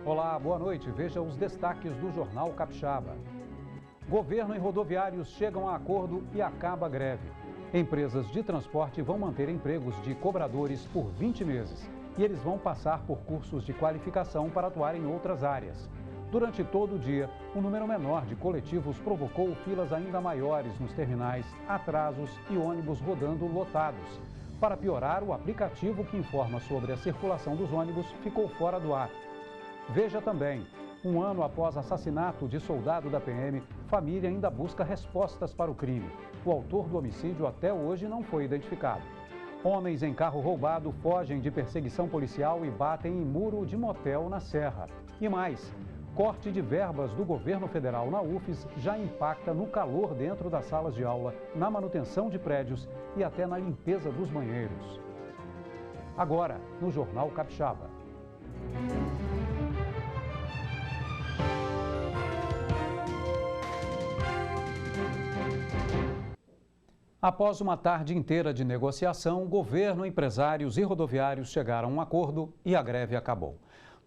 Olá, boa noite. Veja os destaques do Jornal Capixaba. Governo e rodoviários chegam a acordo e acaba a greve. Empresas de transporte vão manter empregos de cobradores por 20 meses e eles vão passar por cursos de qualificação para atuar em outras áreas. Durante todo o dia, um número menor de coletivos provocou filas ainda maiores nos terminais, atrasos e ônibus rodando lotados. Para piorar, o aplicativo que informa sobre a circulação dos ônibus ficou fora do ar. Veja também, um ano após assassinato de soldado da PM, família ainda busca respostas para o crime. O autor do homicídio até hoje não foi identificado. Homens em carro roubado fogem de perseguição policial e batem em muro de motel na Serra. E mais, corte de verbas do governo federal na UFES já impacta no calor dentro das salas de aula, na manutenção de prédios e até na limpeza dos banheiros. Agora, no Jornal Capixaba. Após uma tarde inteira de negociação, governo, empresários e rodoviários chegaram a um acordo e a greve acabou.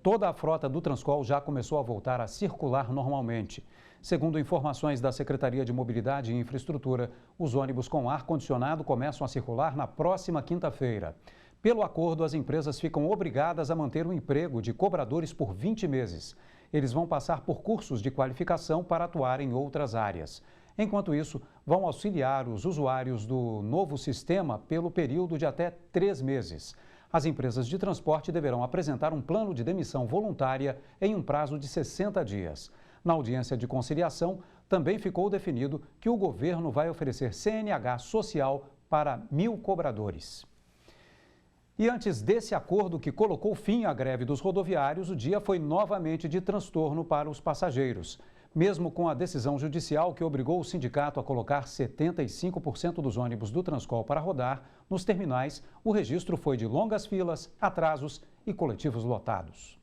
Toda a frota do Transcol já começou a voltar a circular normalmente. Segundo informações da Secretaria de Mobilidade e Infraestrutura, os ônibus com ar-condicionado começam a circular na próxima quinta-feira. Pelo acordo, as empresas ficam obrigadas a manter o emprego de cobradores por 20 meses. Eles vão passar por cursos de qualificação para atuar em outras áreas. Enquanto isso, vão auxiliar os usuários do novo sistema pelo período de até 3 meses. As empresas de transporte deverão apresentar um plano de demissão voluntária em um prazo de 60 dias. Na audiência de conciliação, também ficou definido que o governo vai oferecer CNH social para 1.000 cobradores. E antes desse acordo que colocou fim à greve dos rodoviários, o dia foi novamente de transtorno para os passageiros. Mesmo com a decisão judicial que obrigou o sindicato a colocar 75% dos ônibus do Transcol para rodar, nos terminais, o registro foi de longas filas, atrasos e coletivos lotados.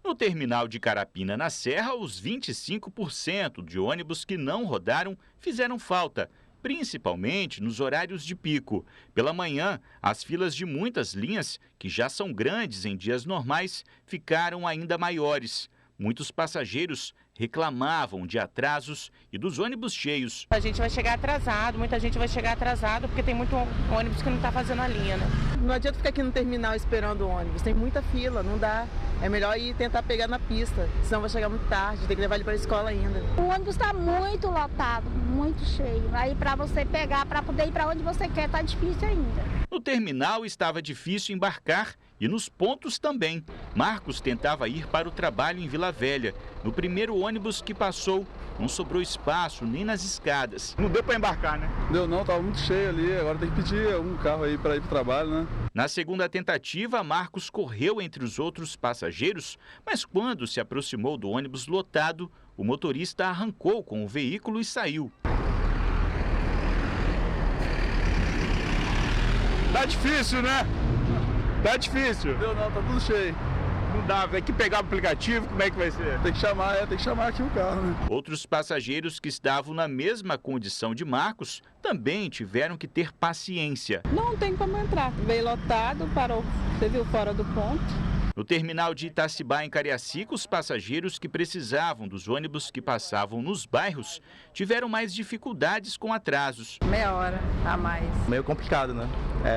No terminal de Carapina, na Serra, os 25% de ônibus que não rodaram fizeram falta, principalmente nos horários de pico. Pela manhã, as filas de muitas linhas, que já são grandes em dias normais, ficaram ainda maiores. Muitos passageiros reclamavam de atrasos e dos ônibus cheios. A gente vai chegar atrasado, muita gente vai chegar atrasado porque tem muito ônibus que não está fazendo a linha, né? Não adianta ficar aqui no terminal esperando o ônibus, tem muita fila, não dá. É melhor ir tentar pegar na pista, senão vai chegar muito tarde, tem que levar ele para a escola ainda. O ônibus está muito lotado, muito cheio. Aí para você pegar, para poder ir para onde você quer, tá difícil ainda. No terminal estava difícil embarcar e nos pontos também. Marcos tentava ir para o trabalho em Vila Velha. No primeiro ônibus que passou, não sobrou espaço nem nas escadas. Não deu para embarcar, né? Deu não, estava muito cheio ali, agora tem que pedir um carro aí para ir para o trabalho, né? Na segunda tentativa, Marcos correu entre os outros passageiros, mas quando se aproximou do ônibus lotado, o motorista arrancou com o veículo e saiu. Tá difícil, né? Tá difícil. Deu não, tá tudo cheio. Não dá, vai que pegar o aplicativo, como é que vai ser? Tem que chamar aqui o carro, né? Outros passageiros que estavam na mesma condição de Marcos também tiveram que ter paciência. Não tem como entrar. Veio lotado, parou. Você viu fora do ponto. No terminal de Itacibá, em Cariacica, os passageiros que precisavam dos ônibus que passavam nos bairros tiveram mais dificuldades com atrasos. Meia hora a mais. Meio complicado, né?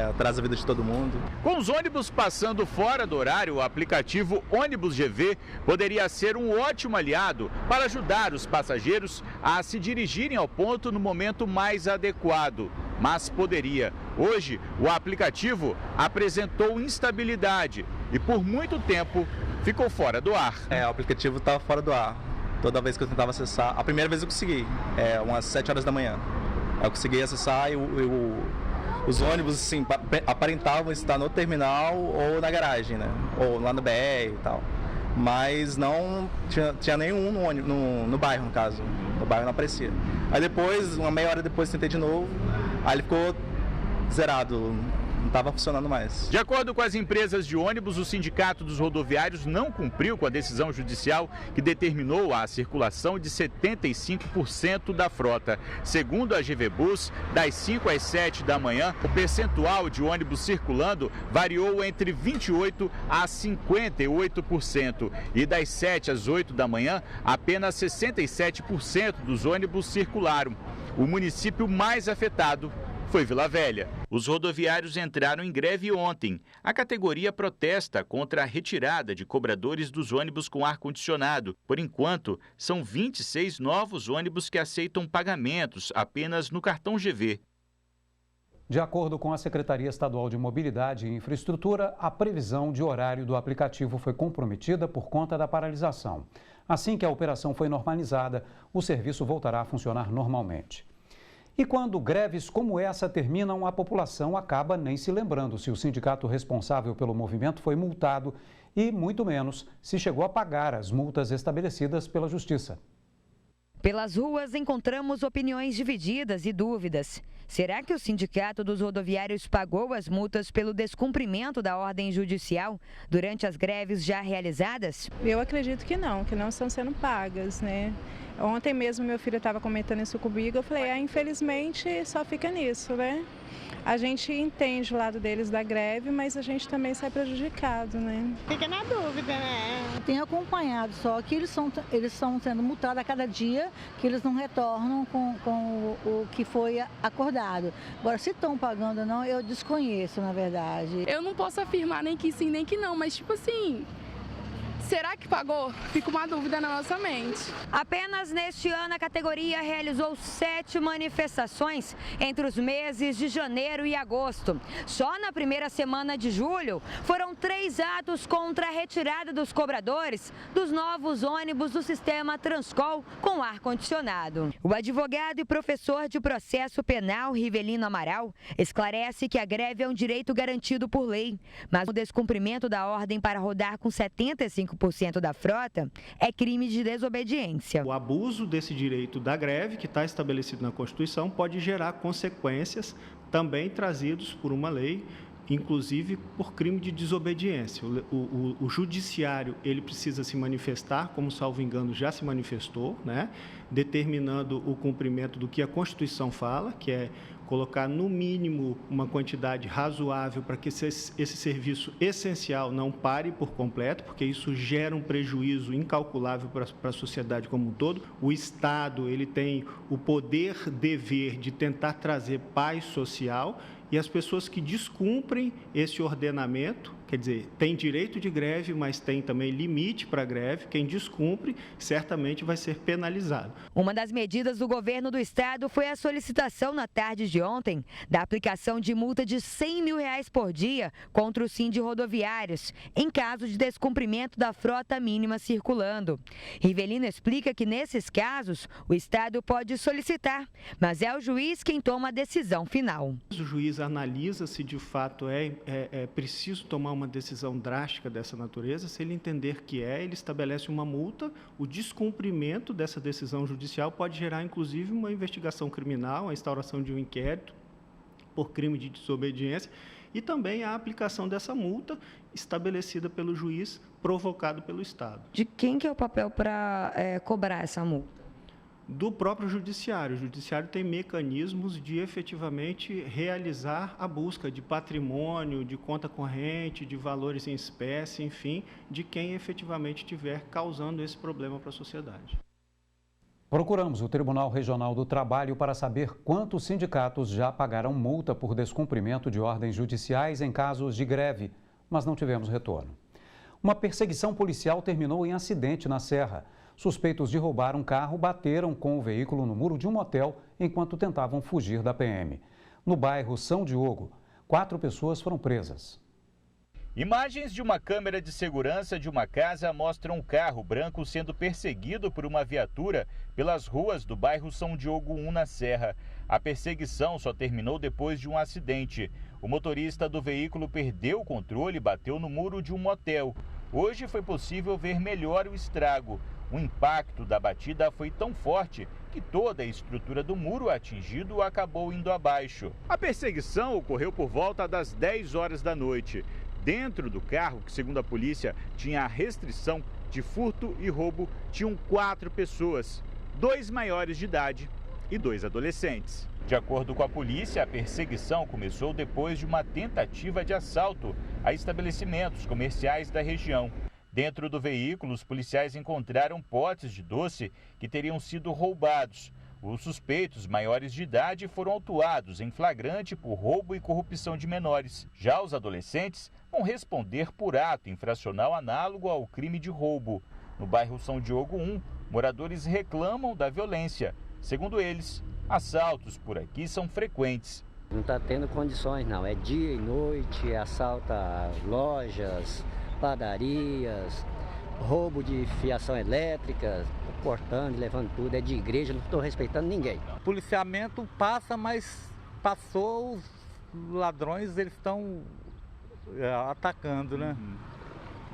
Atrasa a vida de todo mundo. Com os ônibus passando fora do horário, o aplicativo Ônibus GV poderia ser um ótimo aliado para ajudar os passageiros a se dirigirem ao ponto no momento mais adequado. Mas poderia. Hoje, o aplicativo apresentou instabilidade e por muito tempo ficou fora do ar. O aplicativo estava fora do ar. Toda vez que eu tentava acessar, a primeira vez eu consegui, umas 7 horas da manhã. Eu consegui acessar e os ônibus assim, aparentavam estar no terminal ou na garagem, né? Ou lá no BR e tal. Mas não tinha nenhum no bairro, no caso. No bairro não aparecia. Aí depois, uma meia hora depois, tentei de novo. Aí ele ficou zerado. não estava funcionando mais. De acordo com as empresas de ônibus, o Sindicato dos Rodoviários não cumpriu com a decisão judicial que determinou a circulação de 75% da frota. Segundo a GV Bus, das 5 às 7 da manhã, o percentual de ônibus circulando variou entre 28% a 58%. E das 7 às 8 da manhã, apenas 67% dos ônibus circularam. O município mais afetado foi Vila Velha. Os rodoviários entraram em greve ontem. A categoria protesta contra a retirada de cobradores dos ônibus com ar-condicionado. Por enquanto, são 26 novos ônibus que aceitam pagamentos apenas no cartão GV. De acordo com a Secretaria Estadual de Mobilidade e Infraestrutura, a previsão de horário do aplicativo foi comprometida por conta da paralisação. Assim que a operação foi normalizada, o serviço voltará a funcionar normalmente. E quando greves como essa terminam, a população acaba nem se lembrando se o sindicato responsável pelo movimento foi multado e, muito menos, se chegou a pagar as multas estabelecidas pela Justiça. Pelas ruas encontramos opiniões divididas e dúvidas. Será que o Sindicato dos Rodoviários pagou as multas pelo descumprimento da ordem judicial durante as greves já realizadas? Eu acredito que não estão sendo pagas, né? Ontem mesmo meu filho estava comentando isso comigo, eu falei, infelizmente só fica nisso, né? A gente entende o lado deles da greve, mas a gente também sai prejudicado, né? Fica na dúvida, né? Tenho acompanhado só que eles estão sendo multados a cada dia, que eles não retornam com o que foi acordado. Agora, se estão pagando ou não, eu desconheço, na verdade. Eu não posso afirmar nem que sim, nem que não, mas tipo assim... Será que pagou? Fica uma dúvida na nossa mente. Apenas neste ano, a categoria realizou 7 manifestações entre os meses de janeiro e agosto. Só na primeira semana de julho, foram 3 atos contra a retirada dos cobradores dos novos ônibus do sistema Transcol com ar-condicionado. O advogado e professor de processo penal, Rivelino Amaral, esclarece que a greve é um direito garantido por lei, mas o descumprimento da ordem para rodar com 75% da frota é crime de desobediência. O abuso desse direito da greve, que está estabelecido na Constituição, pode gerar consequências também trazidas por uma lei, inclusive por crime de desobediência. O judiciário ele precisa se manifestar, como salvo engano já se manifestou, né? Determinando o cumprimento do que a Constituição fala, que é colocar no mínimo uma quantidade razoável para que esse serviço essencial não pare por completo, porque isso gera um prejuízo incalculável para a sociedade como um todo. O Estado ele tem o poder-dever de tentar trazer paz social e as pessoas que descumprem esse ordenamento, quer dizer, tem direito de greve, mas tem também limite para a greve. Quem descumpre, certamente vai ser penalizado. Uma das medidas do governo do estado foi a solicitação na tarde de ontem da aplicação de multa de R$100 mil por dia contra o Sindrodoviários, em caso de descumprimento da frota mínima circulando. Rivelino explica que, nesses casos, o estado pode solicitar, mas é o juiz quem toma a decisão final. O juiz analisa se de fato é preciso tomar uma decisão drástica dessa natureza. Se ele entender que ele estabelece uma multa. O descumprimento dessa decisão judicial pode gerar, inclusive, uma investigação criminal, a instauração de um inquérito por crime de desobediência e também a aplicação dessa multa estabelecida pelo juiz, provocado pelo Estado. De quem que é o papel para cobrar essa multa? Do próprio judiciário. O judiciário tem mecanismos de efetivamente realizar a busca de patrimônio, de conta corrente, de valores em espécie, enfim, de quem efetivamente estiver causando esse problema para a sociedade. Procuramos o Tribunal Regional do Trabalho para saber quantos sindicatos já pagaram multa por descumprimento de ordens judiciais em casos de greve, mas não tivemos retorno. Uma perseguição policial terminou em acidente na Serra. Suspeitos de roubar um carro bateram com o veículo no muro de um motel enquanto tentavam fugir da PM. No bairro São Diogo, 4 pessoas foram presas. Imagens de uma câmera de segurança de uma casa mostram um carro branco sendo perseguido por uma viatura pelas ruas do bairro São Diogo 1, na Serra. A perseguição só terminou depois de um acidente. O motorista do veículo perdeu o controle e bateu no muro de um motel. Hoje foi possível ver melhor o estrago. O impacto da batida foi tão forte que toda a estrutura do muro atingido acabou indo abaixo. A perseguição ocorreu por volta das 10 horas da noite. Dentro do carro, que segundo a polícia tinha a restrição de furto e roubo, tinham 4 pessoas, 2 maiores de idade e 2 adolescentes. De acordo com a polícia, a perseguição começou depois de uma tentativa de assalto a estabelecimentos comerciais da região. Dentro do veículo, os policiais encontraram potes de doce que teriam sido roubados. Os suspeitos maiores de idade foram autuados em flagrante por roubo e corrupção de menores. Já os adolescentes vão responder por ato infracional análogo ao crime de roubo. No bairro São Diogo 1, moradores reclamam da violência. Segundo eles, assaltos por aqui são frequentes. Não está tendo condições não, é dia e noite, assalta lojas, padarias, roubo de fiação elétrica, cortando, levando tudo, é de igreja, não estou respeitando ninguém. O policiamento passa, mas passou, os ladrões eles estão atacando, né?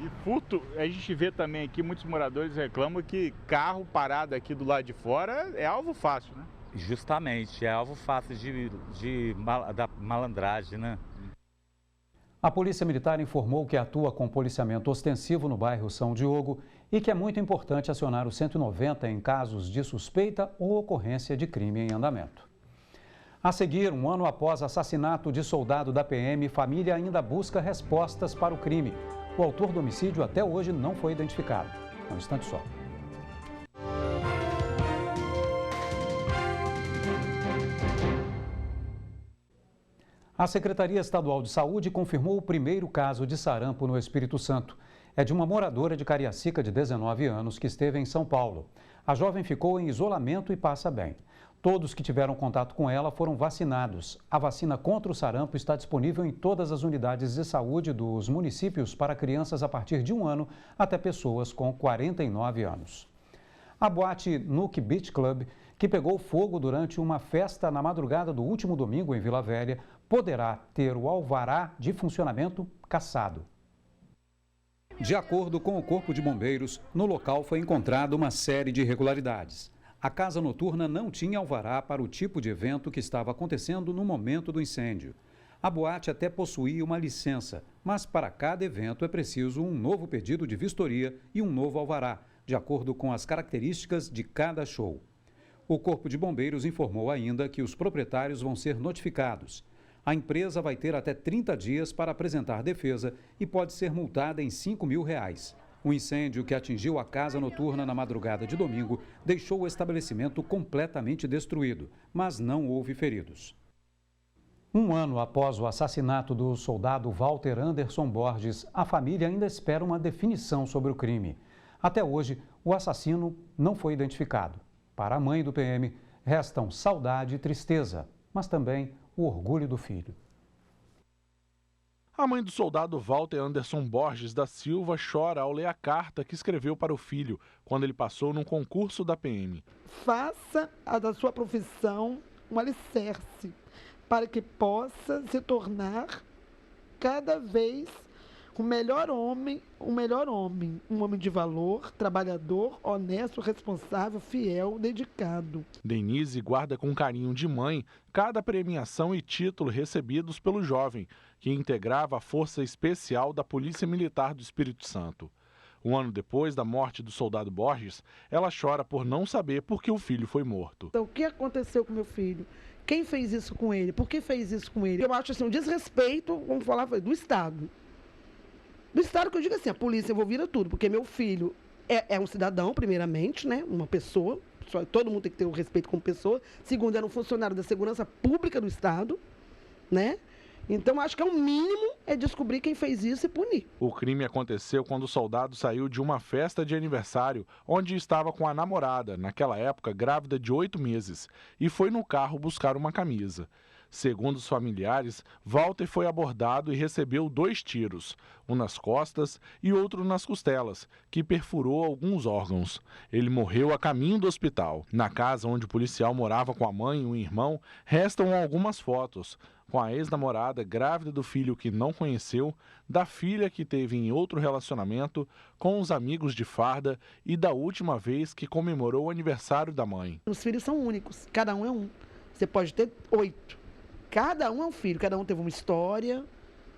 E furto, a gente vê também aqui, muitos moradores reclamam que carro parado aqui do lado de fora é alvo fácil, né? Justamente, é alvo fácil da malandragem, né? A Polícia Militar informou que atua com policiamento ostensivo no bairro São Diogo e que é muito importante acionar o 190 em casos de suspeita ou ocorrência de crime em andamento. A seguir, um ano após assassinato de soldado da PM, família ainda busca respostas para o crime. O autor do homicídio até hoje não foi identificado. Um instante só. A Secretaria Estadual de Saúde confirmou o primeiro caso de sarampo no Espírito Santo. É de uma moradora de Cariacica de 19 anos que esteve em São Paulo. A jovem ficou em isolamento e passa bem. Todos que tiveram contato com ela foram vacinados. A vacina contra o sarampo está disponível em todas as unidades de saúde dos municípios para crianças a partir de 1 ano até pessoas com 49 anos. A boate Nuke Beach Club, que pegou fogo durante uma festa na madrugada do último domingo em Vila Velha, poderá ter o alvará de funcionamento cassado. De acordo com o Corpo de Bombeiros, no local foi encontrada uma série de irregularidades. A casa noturna não tinha alvará para o tipo de evento que estava acontecendo no momento do incêndio. A boate até possuía uma licença, mas para cada evento é preciso um novo pedido de vistoria e um novo alvará, de acordo com as características de cada show. O Corpo de Bombeiros informou ainda que os proprietários vão ser notificados. A empresa vai ter até 30 dias para apresentar defesa e pode ser multada em R$5.000. O incêndio que atingiu a casa noturna na madrugada de domingo deixou o estabelecimento completamente destruído, mas não houve feridos. Um ano após o assassinato do soldado Walter Anderson Borges, a família ainda espera uma definição sobre o crime. Até hoje, o assassino não foi identificado. Para a mãe do PM, restam saudade e tristeza, mas também o orgulho do filho. A mãe do soldado Walter Anderson Borges da Silva chora ao ler a carta que escreveu para o filho quando ele passou num concurso da PM. Faça a da sua profissão um alicerce para que possa se tornar cada vez um melhor homem, um homem de valor, trabalhador, honesto, responsável, fiel, dedicado. Denise guarda com carinho de mãe cada premiação e título recebidos pelo jovem, que integrava a Força Especial da Polícia Militar do Espírito Santo. Um ano depois da morte do soldado Borges, ela chora por não saber por que o filho foi morto. Então, o que aconteceu com meu filho? Quem fez isso com ele? Por que fez isso com ele? Eu acho assim, um desrespeito, vamos falar, do Estado. Do Estado que eu digo assim, a polícia envolvida tudo, porque meu filho é um cidadão, primeiramente, né? Uma pessoa, todo mundo tem que ter o respeito como pessoa. Segundo, era um funcionário da segurança pública do Estado, né? Então, acho que é o mínimo é descobrir quem fez isso e punir. O crime aconteceu quando o soldado saiu de uma festa de aniversário, onde estava com a namorada, naquela época grávida de 8 meses, e foi no carro buscar uma camisa. Segundo os familiares, Walter foi abordado e recebeu 2 tiros, um nas costas e outro nas costelas, que perfurou alguns órgãos. Ele morreu a caminho do hospital. Na casa onde o policial morava com a mãe e um irmão, restam algumas fotos. com a ex-namorada grávida do filho que não conheceu, da filha que teve em outro relacionamento, com os amigos de farda e da última vez que comemorou o aniversário da mãe. Os filhos são únicos, cada um é um. Você pode ter 8. Cada um é um filho, cada um teve uma história,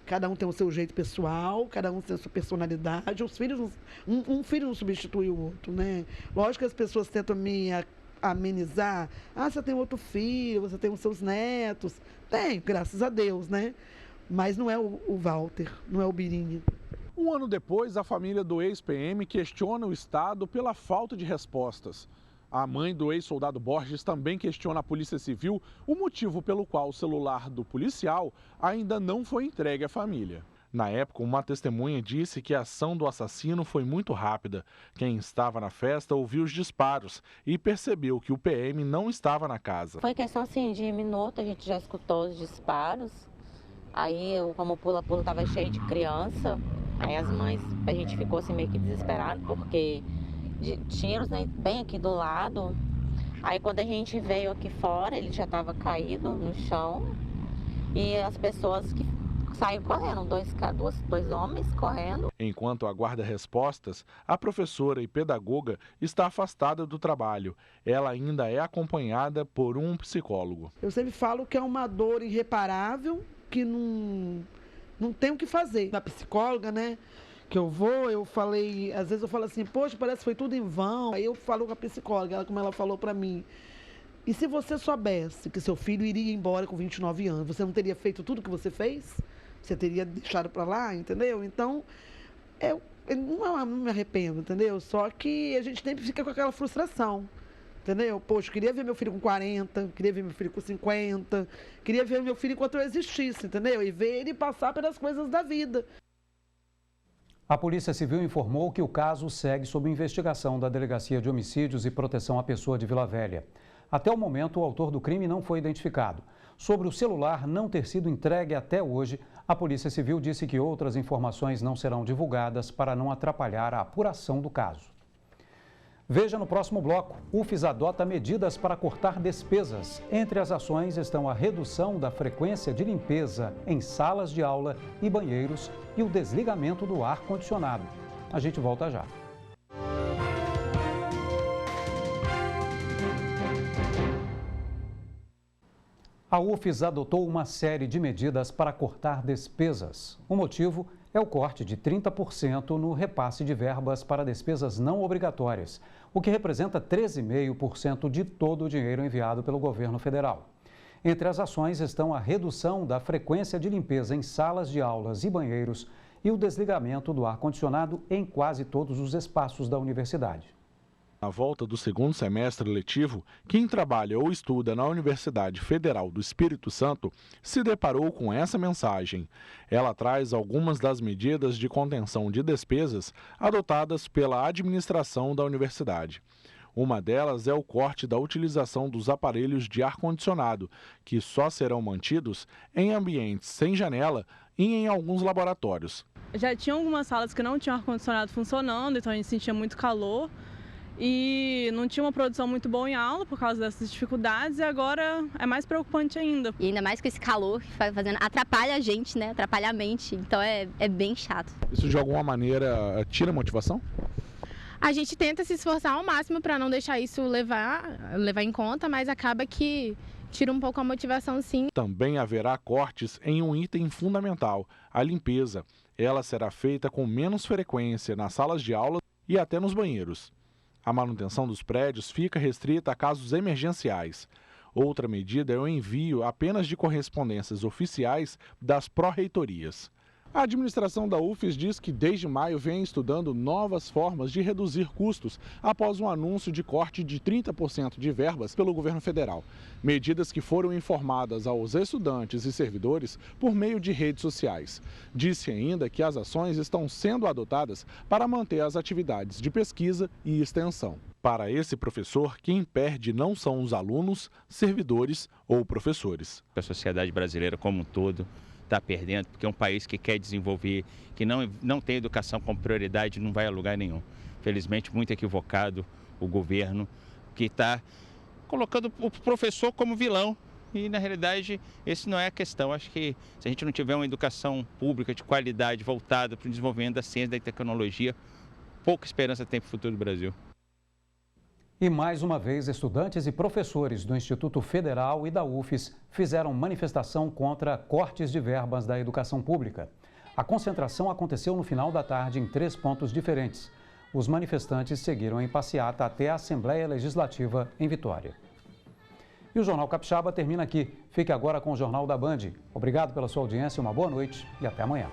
cada um tem o seu jeito pessoal, cada um tem a sua personalidade. Os filhos, um filho não substitui o outro, né? Lógico que as pessoas tentam me amenizar. Ah, você tem outro filho, você tem os seus netos. Tem, graças a Deus, né? Mas não é o Walter, não é o Birinha. Um ano depois, a família do ex-PM questiona o Estado pela falta de respostas. A mãe do ex-soldado Borges também questiona a Polícia Civil o motivo pelo qual o celular do policial ainda não foi entregue à família. Na época, uma testemunha disse que a ação do assassino foi muito rápida. Quem estava na festa ouviu os disparos e percebeu que o PM não estava na casa. Foi questão assim de minuto, a gente já escutou os disparos. Aí, como o pula-pula estava cheio de criança, aí as mães, a gente ficou assim meio que desesperado, porque de tiros, né, bem aqui do lado. Aí quando a gente veio aqui fora, ele já estava caído no chão e as pessoas que saíram correndo, dois homens correndo. Enquanto aguarda respostas, a professora e pedagoga está afastada do trabalho. Ela ainda é acompanhada por um psicólogo. Eu sempre falo que é uma dor irreparável, que não tem o que fazer. Da psicóloga, né? Que eu falei, às vezes eu falo assim, poxa, parece que foi tudo em vão. Aí eu falo com a psicóloga, como ela falou pra mim, e se você soubesse que seu filho iria embora com 29 anos, você não teria feito tudo que você fez? Você teria deixado pra lá, entendeu? Então, eu não me arrependo, entendeu? Só que a gente sempre fica com aquela frustração, entendeu? Poxa, eu queria ver meu filho com 40, queria ver meu filho com 50, queria ver meu filho enquanto eu existisse, entendeu? E ver ele passar pelas coisas da vida. A Polícia Civil informou que o caso segue sob investigação da Delegacia de Homicídios e Proteção à Pessoa de Vila Velha. Até o momento, o autor do crime não foi identificado. Sobre o celular não ter sido entregue até hoje, a Polícia Civil disse que outras informações não serão divulgadas para não atrapalhar a apuração do caso. Veja no próximo bloco. UFES adota medidas para cortar despesas. Entre as ações estão a redução da frequência de limpeza em salas de aula e banheiros e o desligamento do ar-condicionado. A gente volta já. A UFES adotou uma série de medidas para cortar despesas. O motivo é o corte de 30% no repasse de verbas para despesas não obrigatórias, o que representa 13,5% de todo o dinheiro enviado pelo governo federal. Entre as ações estão a redução da frequência de limpeza em salas de aulas e banheiros e o desligamento do ar-condicionado em quase todos os espaços da universidade. Na volta do segundo semestre letivo, quem trabalha ou estuda na Universidade Federal do Espírito Santo se deparou com essa mensagem. Ela traz algumas das medidas de contenção de despesas adotadas pela administração da universidade. Uma delas é o corte da utilização dos aparelhos de ar-condicionado, que só serão mantidos em ambientes sem janela e em alguns laboratórios. Já tinha algumas salas que não tinham ar-condicionado funcionando, então a gente sentia muito calor. E não tinha uma produção muito boa em aula por causa dessas dificuldades e agora é mais preocupante ainda. E ainda mais com esse calor que vai fazendo, atrapalha a gente, né? Atrapalha a mente, então é bem chato. Isso de alguma maneira tira a motivação? A gente tenta se esforçar ao máximo para não deixar isso levar em conta, mas acaba que tira um pouco a motivação, sim. Também haverá cortes em um item fundamental, a limpeza. Ela será feita com menos frequência nas salas de aula e até nos banheiros. A manutenção dos prédios fica restrita a casos emergenciais. Outra medida é o envio apenas de correspondências oficiais das pró-reitorias. A administração da UFES diz que desde maio vem estudando novas formas de reduzir custos após um anúncio de corte de 30% de verbas pelo governo federal. Medidas que foram informadas aos estudantes e servidores por meio de redes sociais. Disse ainda que as ações estão sendo adotadas para manter as atividades de pesquisa e extensão. Para esse professor, quem perde não são os alunos, servidores ou professores. A sociedade brasileira como um todo está perdendo, porque é um país que quer desenvolver, que não tem educação como prioridade, não vai a lugar nenhum. Felizmente, muito equivocado o governo, que está colocando o professor como vilão e, na realidade, esse não é a questão. Acho que se a gente não tiver uma educação pública de qualidade voltada para o desenvolvimento da ciência e da tecnologia, pouca esperança tem para o futuro do Brasil. E mais uma vez, estudantes e professores do Instituto Federal e da UFES fizeram manifestação contra cortes de verbas da educação pública. A concentração aconteceu no final da tarde em 3 pontos diferentes. Os manifestantes seguiram em passeata até a Assembleia Legislativa em Vitória. E o Jornal Capixaba termina aqui. Fique agora com o Jornal da Band. Obrigado pela sua audiência, uma boa noite e até amanhã.